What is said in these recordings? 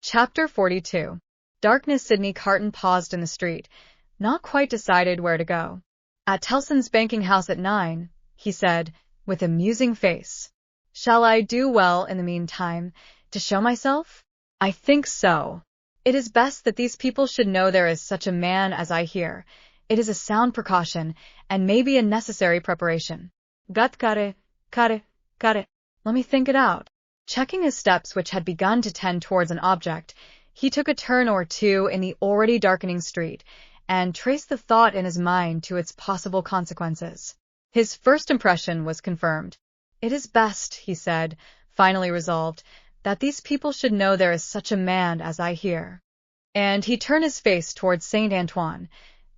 Chapter 42. Darkness. Sydney Carton paused in the street, not quite decided where to go. At Tellson's banking house at 9, he said, with a musing face. Shall I do well in the meantime to show myself? I think so. It is best that these people should know there is such a man as I here. It is a sound precaution, and maybe a necessary preparation. Kare. Let me think it out. Checking his steps, which had begun to tend towards an object, he took a turn or two in the already darkening street, and traced the thought in his mind to its possible consequences. His first impression was confirmed. It is best, he said, finally resolved, that these people should know there is such a man as I here. And he turned his face towards Saint Antoine.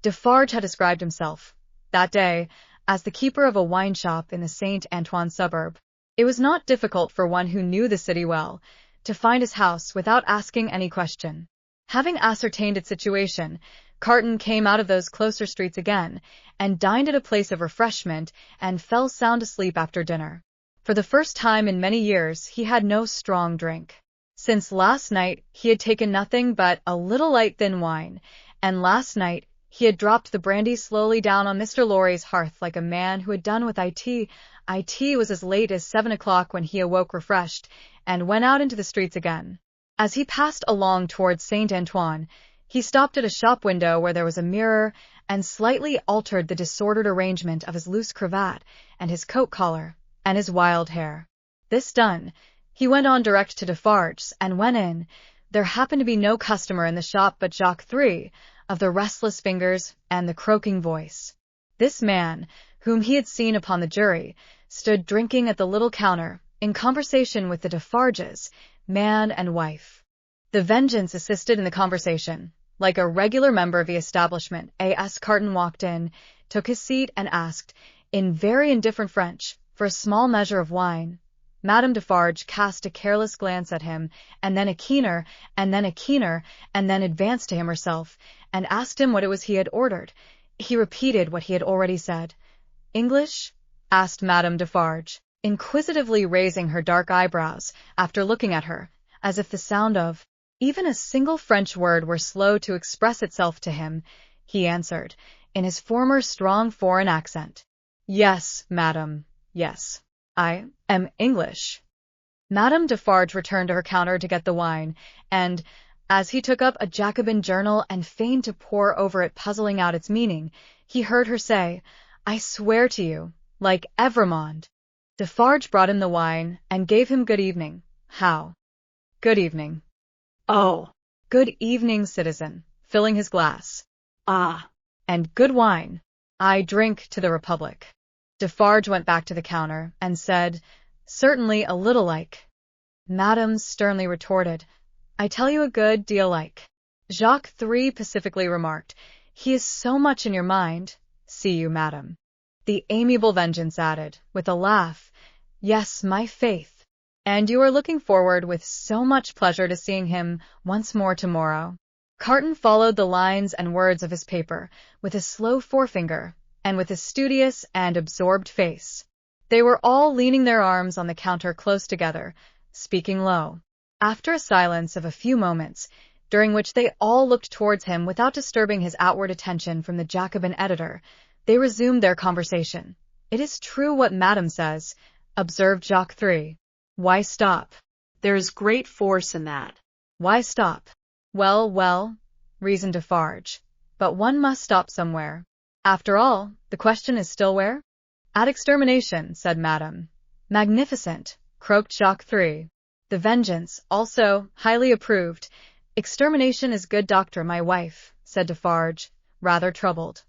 Defarge had described himself, that day, as the keeper of a wine shop in the Saint Antoine suburb. It was not difficult for one who knew the city well to find his house without asking any question. Having ascertained its situation, Carton came out of those closer streets again, and dined at a place of refreshment, and fell sound asleep after dinner. For the first time in many years he had no strong drink. Since last night he had taken nothing but a little light thin wine, and last night he had dropped the brandy slowly down on Mr. Lorry's hearth like a man who had done with it. It was as late as 7 o'clock when he awoke refreshed, and went out into the streets again. As he passed along towards Saint Antoine, he stopped at a shop window where there was a mirror, and slightly altered the disordered arrangement of his loose cravat, and his coat collar, and his wild hair. This done, he went on direct to Defarge's, and went in. There happened to be no customer in the shop but Jacques III, of the restless fingers and the croaking voice. This man, whom he had seen upon the jury, stood drinking at the little counter, in conversation with the Defarges, man and wife. The Vengeance assisted in the conversation. Like a regular member of the establishment, A.S. Carton walked in, took his seat, and asked, in very indifferent French, for a small measure of wine. Madame Defarge cast a careless glance at him, and then a keener, and then a keener, and then advanced to him herself, and asked him what it was he had ordered. He repeated what he had already said. English? Asked Madame Defarge, inquisitively raising her dark eyebrows, after looking at her, as if the sound of even a single French word were slow to express itself to him. He answered, in his former strong foreign accent, Yes, madam, yes. I am English. Madame Defarge returned to her counter to get the wine, and, as he took up a Jacobin journal and feigned to pore over it, puzzling out its meaning, he heard her say, I swear to you, like Evrémonde. Defarge brought him the wine, and gave him good evening. How? Good evening. Oh, good evening, citizen, filling his glass. Ah, and good wine. I drink to the Republic. Defarge went back to the counter, and said, Certainly a little like. Madame sternly retorted, I tell you a good deal like. Jacques III pacifically remarked, He is so much in your mind. See you, madam. The amiable Vengeance added, with a laugh, Yes, my faith. And you are looking forward with so much pleasure to seeing him once more tomorrow. Carton followed the lines and words of his paper, with a slow forefinger, and with a studious and absorbed face. They were all leaning their arms on the counter close together, speaking low. After a silence of a few moments, during which they all looked towards him without disturbing his outward attention from the Jacobin editor, they resumed their conversation. It is true what Madame says, observed Jacques III. Why stop? There is great force in that. Why stop? Well, reasoned Defarge, but one must stop somewhere. After all, the question is still where? At extermination, said Madame. Magnificent, croaked Jacques III. The Vengeance, also, highly approved. Extermination is good doctor, my wife, said Defarge, rather troubled.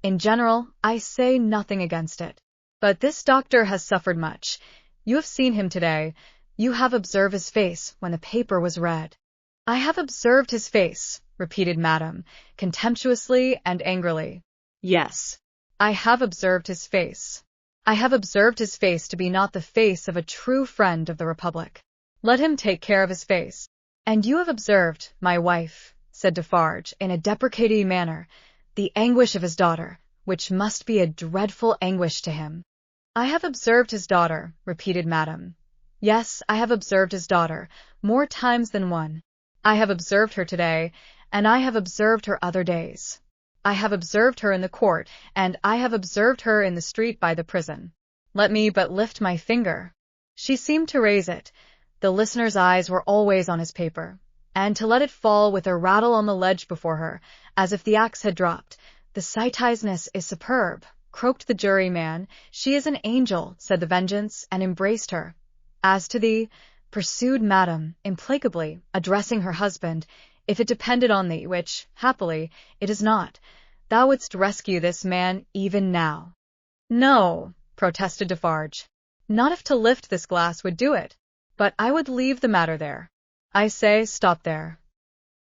In general, I say nothing against it. But this doctor has suffered much. You have seen him today. You have observed his face when the paper was read. I have observed his face, repeated Madame, contemptuously and angrily. Yes. I have observed his face. I have observed his face to be not the face of a true friend of the Republic. Let him take care of his face. And you have observed, my wife, said Defarge, in a deprecating manner, the anguish of his daughter, which must be a dreadful anguish to him. I have observed his daughter, repeated Madame. Yes, I have observed his daughter, more times than one. I have observed her today, and I have observed her other days. I have observed her in the court, and I have observed her in the street by the prison. Let me but lift my finger. She seemed to raise it. The listener's eyes were always on his paper, and to let it fall with a rattle on the ledge before her, as if the axe had dropped. The sightizenness is superb, croaked the juryman. She is an angel, said the vengeance, and embraced her. As to thee, pursued Madame, implacably, addressing her husband, if it depended on thee, which, happily, it does not, thou wouldst rescue this man even now. No, protested Defarge. Not if to lift this glass would do it. But I would leave the matter there. I say, stop there.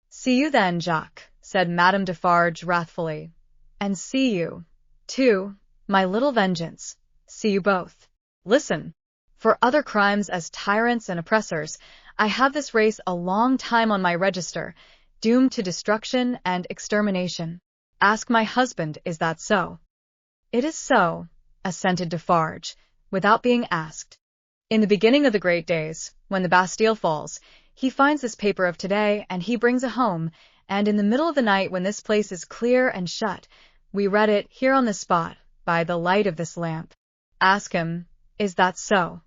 See you then, Jacques, said Madame Defarge wrathfully. And see you, too, my little vengeance. See you both. Listen. For other crimes as tyrants and oppressors, I have this race a long time on my register, doomed to destruction and extermination. Ask my husband, is that so? It is so, assented Defarge, without being asked. In the beginning of the great days, when the Bastille falls, he finds this paper of today, and he brings it home, and in the middle of the night, when this place is clear and shut, we read it here on this spot, by the light of this lamp. Ask him, is that so?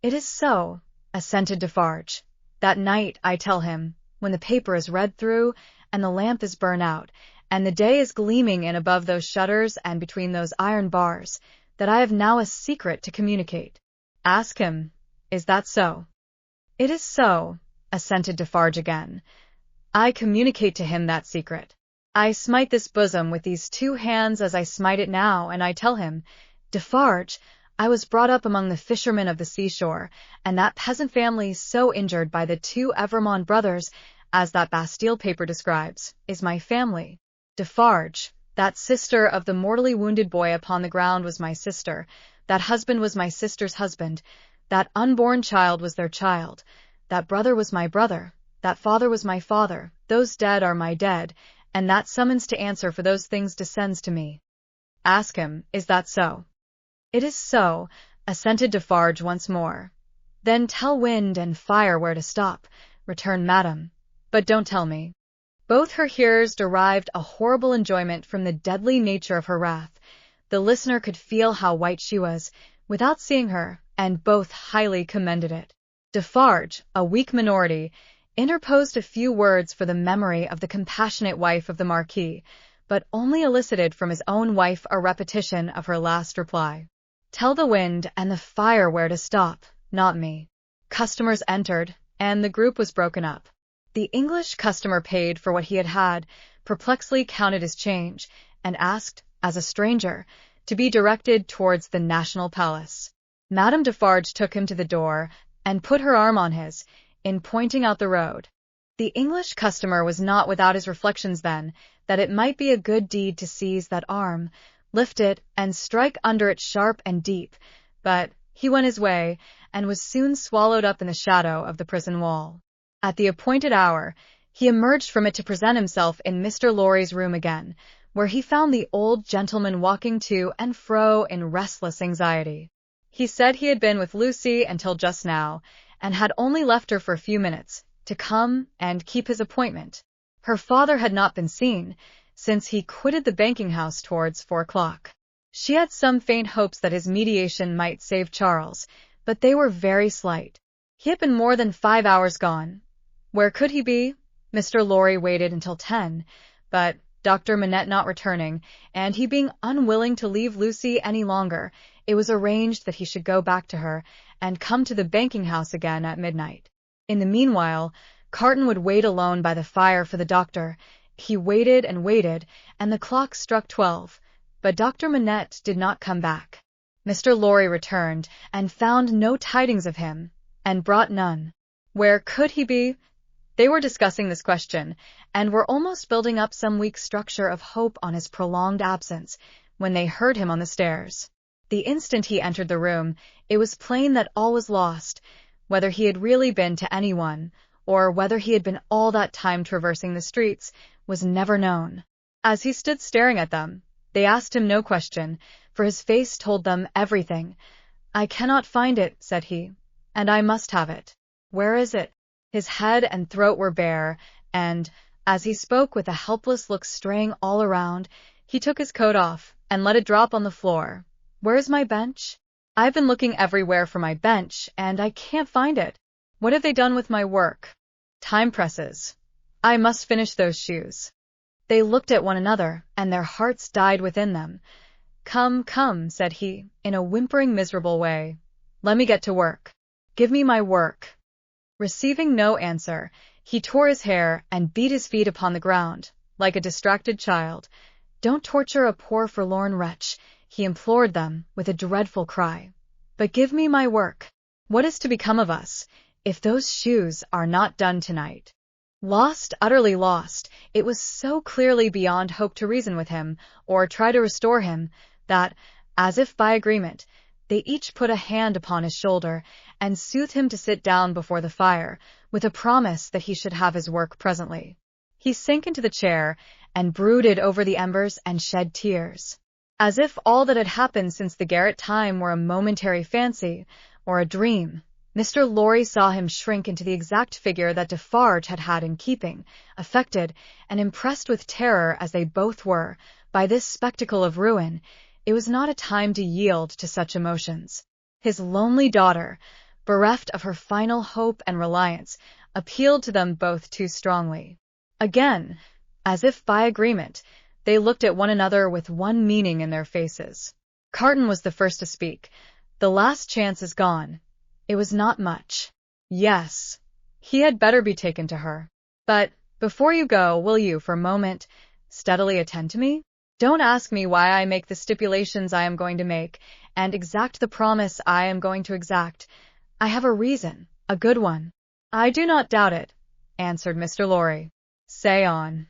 It is so, assented Defarge. That night, I tell him, when the paper is read through, and the lamp is burnt out, and the day is gleaming in above those shutters and between those iron bars, that I have now a secret to communicate. Ask him, is that so? It is so, assented Defarge again. I communicate to him that secret. I smite this bosom with these two hands as I smite it now, and I tell him, Defarge, I was brought up among the fishermen of the seashore, and that peasant family so injured by the two Evrémonde brothers, as that Bastille paper describes, is my family. Defarge, that sister of the mortally wounded boy upon the ground was my sister, that husband was my sister's husband, that unborn child was their child, that brother was my brother, that father was my father, those dead are my dead, and that summons to answer for those things descends to me. Ask him, is that so? It is so, assented Defarge once more. Then tell wind and fire where to stop, returned Madame. But don't tell me. Both her hearers derived a horrible enjoyment from the deadly nature of her wrath. The listener could feel how white she was, without seeing her, and both highly commended it. Defarge, a weak minority, interposed a few words for the memory of the compassionate wife of the Marquis, but only elicited from his own wife a repetition of her last reply. Tell the wind and the fire where to stop, not me. Customers entered, and the group was broken up. The English customer paid for what he had, perplexedly counted his change, and asked, as a stranger, to be directed towards the National Palace. Madame Defarge took him to the door, and put her arm on his, in pointing out the road. The English customer was not without his reflections then, that it might be a good deed to seize that arm, lift it, and strike under it sharp and deep, but he went his way, and was soon swallowed up in the shadow of the prison wall. At the appointed hour, he emerged from it to present himself in Mr. Lorry's room again, where he found the old gentleman walking to and fro in restless anxiety. He said he had been with Lucy until just now, and had only left her for a few minutes, to come and keep his appointment. Her father had not been seen, since he quitted the banking-house towards 4 o'clock. She had some faint hopes that his mediation might save Charles, but they were very slight. He had been more than 5 hours gone. Where could he be? Mr. Lorry waited until 10, but Dr. Manette not returning, and he being unwilling to leave Lucy any longer, it was arranged that he should go back to her, and come to the banking-house again at midnight. In the meanwhile, Carton would wait alone by the fire for the doctor. He waited, and the clock struck 12, but Dr. Manette did not come back. Mr. Lorry returned, and found no tidings of him, and brought none. Where could he be? They were discussing this question, and were almost building up some weak structure of hope on his prolonged absence, when they heard him on the stairs. The instant he entered the room, it was plain that all was lost. Whether he had really been to anyone, or whether he had been all that time traversing the streets, was never known. As he stood staring at them, they asked him no question, for his face told them everything. "I cannot find it," said he, "and I must have it." "Where is it?" His head and throat were bare, and, as he spoke with a helpless look straying all around, he took his coat off and let it drop on the floor. "Where's my bench? I've been looking everywhere for my bench, and I can't find it. What have they done with my work? Time presses. I must finish those shoes." They looked at one another, and their hearts died within them. "Come, come," said he, in a whimpering, miserable way. "Let me get to work. Give me my work." Receiving no answer, he tore his hair and beat his feet upon the ground, like a distracted child. "Don't torture a poor forlorn wretch," he implored them, with a dreadful cry. "But give me my work. What is to become of us, if those shoes are not done tonight?" Lost, utterly lost, it was so clearly beyond hope to reason with him, or try to restore him, that, as if by agreement, they each put a hand upon his shoulder and soothed him to sit down before the fire, with a promise that he should have his work presently. He sank into the chair and brooded over the embers and shed tears. As if all that had happened since the garret time were a momentary fancy, or a dream, Mr. Lorry saw him shrink into the exact figure that Defarge had had in keeping, affected and impressed with terror as they both were, by this spectacle of ruin. It was not a time to yield to such emotions. His lonely daughter, bereft of her final hope and reliance, appealed to them both too strongly. Again, as if by agreement, they looked at one another with one meaning in their faces. Carton was the first to speak. "The last chance is gone. It was not much. Yes, he had better be taken to her. But, before you go, will you, for a moment, steadily attend to me? Don't ask me why I make the stipulations I am going to make, and exact the promise I am going to exact. I have a reason, a good one." "I do not doubt it," answered Mr. Lorry. "Say on."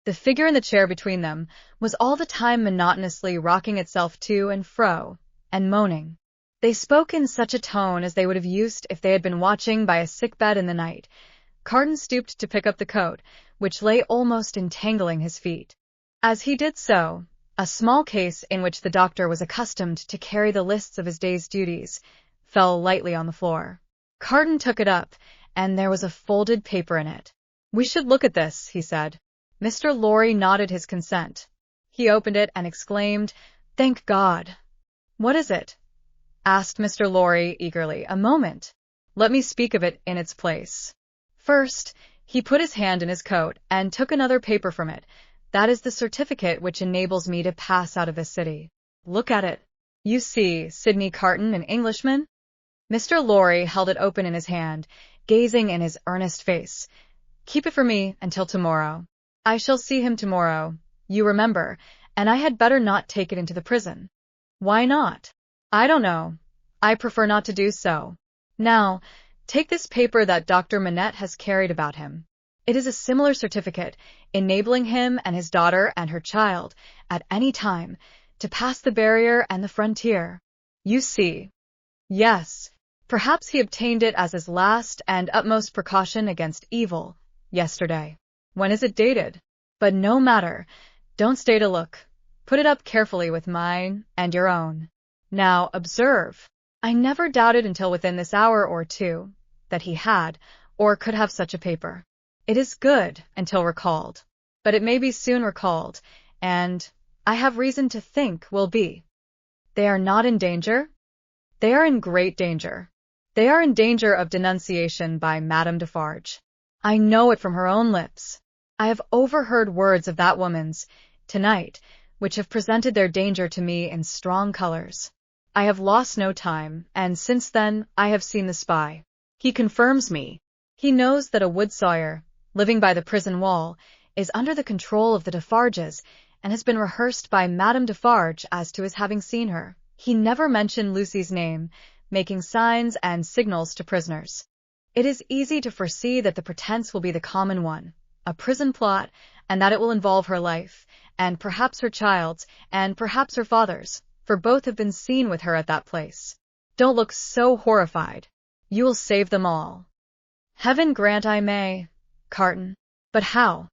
The figure in the chair between them was all the time monotonously rocking itself to and fro, and moaning. They spoke in such a tone as they would have used if they had been watching by a sick bed in the night. Carton stooped to pick up the coat, which lay almost entangling his feet. As he did so, a small case in which the doctor was accustomed to carry the lists of his day's duties fell lightly on the floor. Carton took it up, and there was a folded paper in it. "We should look at this," he said. Mr. Lorry nodded his consent. He opened it and exclaimed, "Thank God!" "What is it?" asked Mr. Lorry eagerly. "A moment. Let me speak of it in its place." First, he put his hand in his coat and took another paper from it. "That is the certificate which enables me to pass out of the city. Look at it. You see Sidney Carton, an Englishman." Mr. Lorry held it open in his hand, gazing in his earnest face. "Keep it for me until tomorrow. I shall see him tomorrow, you remember, and I had better not take it into the prison." "Why not?" "I don't know. I prefer not to do so. Now, take this paper that Dr. Manette has carried about him. It is a similar certificate, enabling him and his daughter and her child, at any time, to pass the barrier and the frontier. You see." "Yes. Perhaps he obtained it as his last and utmost precaution against evil, yesterday." "When is it dated?" "But no matter. Don't stay to look. Put it up carefully with mine and your own. Now, observe. I never doubted until within this hour or two that he had or could have such a paper. It is good until recalled, but it may be soon recalled, and, I have reason to think, will be." "They are not in danger?" "They are in great danger. They are in danger of denunciation by Madame Defarge. I know it from her own lips. I have overheard words of that woman's, tonight, which have presented their danger to me in strong colors. I have lost no time, and since then I have seen the spy. He confirms me. He knows that a wood sawyer, living by the prison wall, is under the control of the Defarges, and has been rehearsed by Madame Defarge as to his having seen her. He never mentioned Lucy's name, making signs and signals to prisoners. It is easy to foresee that the pretense will be the common one, a prison plot, and that it will involve her life, and perhaps her child's, and perhaps her father's, for both have been seen with her at that place. Don't look so horrified. You will save them all." "Heaven grant I may, Carton. But how?"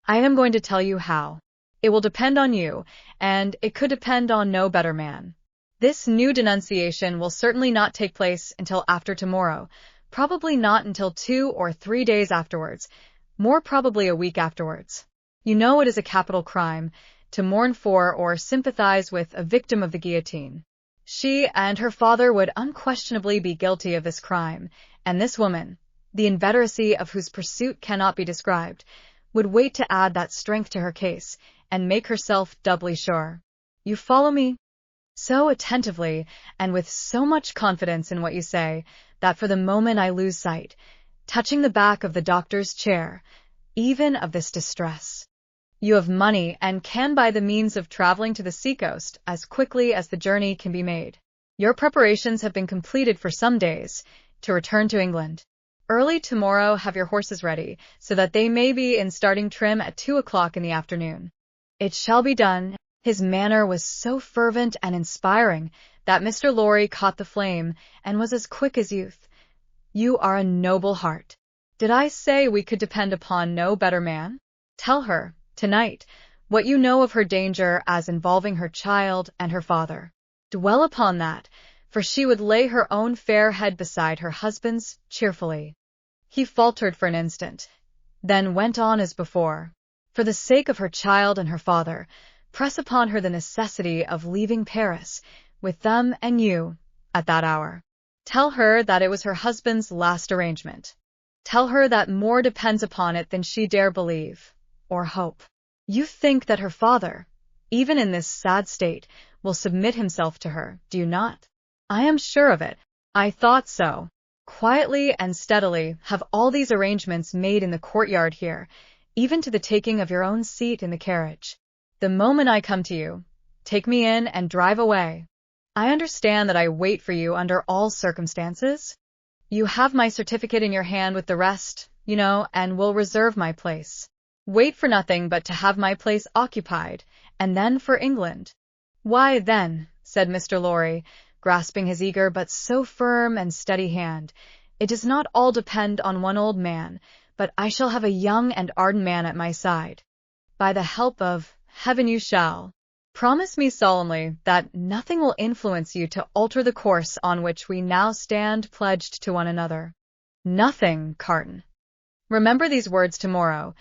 "I am going to tell you how. It will depend on you, and it could depend on no better man. This new denunciation will certainly not take place until after tomorrow, probably not until 2 or 3 days afterwards, more probably a week afterwards. You know it is a capital crime to mourn for or sympathize with a victim of the guillotine. She and her father would unquestionably be guilty of this crime, and this woman, the inveteracy of whose pursuit cannot be described, would wait to add that strength to her case and make herself doubly sure. You follow me? So attentively and with so much confidence in what you say that for the moment I lose sight, touching the back of the doctor's chair, even of this distress. You have money and can by the means of traveling to the seacoast as quickly as the journey can be made. Your preparations have been completed for some days to return to England. Early tomorrow have your horses ready so that they may be in starting trim at 2 o'clock in the afternoon. It shall be done. His manner was so fervent and inspiring that Mr. Lorry caught the flame and was as quick as youth. You are a noble heart. Did I say we could depend upon no better man? Tell her, tonight, what you know of her danger as involving her child and her father. Dwell upon that, for she would lay her own fair head beside her husband's cheerfully. He faltered for an instant, then went on as before. For the sake of her child and her father, press upon her the necessity of leaving Paris, with them and you, at that hour. Tell her that it was her husband's last arrangement. Tell her that more depends upon it than she dare believe, or hope. You think that her father, even in this sad state, will submit himself to her, do you not? I am sure of it. I thought so. Quietly and steadily have all these arrangements made in the courtyard here, even to the taking of your own seat in the carriage. The moment I come to you, take me in and drive away. I understand that I wait for you under all circumstances. You have my certificate in your hand with the rest, you know, and will reserve my place. Wait for nothing but to have my place occupied, and then for England. Why, then, said Mr. Lorry, grasping his eager but so firm and steady hand, it does not all depend on one old man, but I shall have a young and ardent man at my side. By the help of heaven you shall. Promise me solemnly that nothing will influence you to alter the course on which we now stand pledged to one another. Nothing, Carton. Remember these words tomorrow.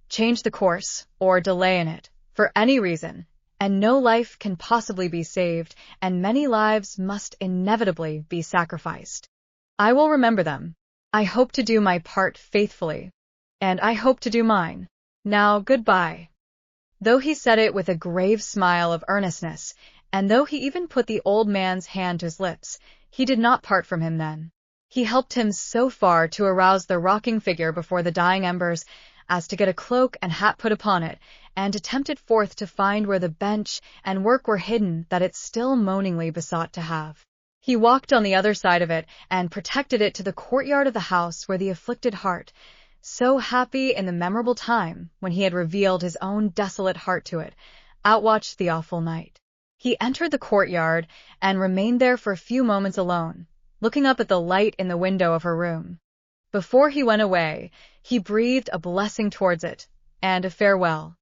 Change the course, or delay in it, for any reason, and no life can possibly be saved, and many lives must inevitably be sacrificed. I will remember them. I hope to do my part faithfully, and I hope to do mine. Now, goodbye. Though he said it with a grave smile of earnestness, and though he even put the old man's hand to his lips, he did not part from him then. He helped him so far to arouse the rocking figure before the dying embers as to get a cloak and hat put upon it, and attempted forth to find where the bench and work were hidden that it still moaningly besought to have. He walked on the other side of it, and protected it to the courtyard of the house where the afflicted heart, so happy in the memorable time when he had revealed his own desolate heart to it, outwatched the awful night. He entered the courtyard and remained there for a few moments alone, looking up at the light in the window of her room. Before he went away, he breathed a blessing towards it, and a farewell.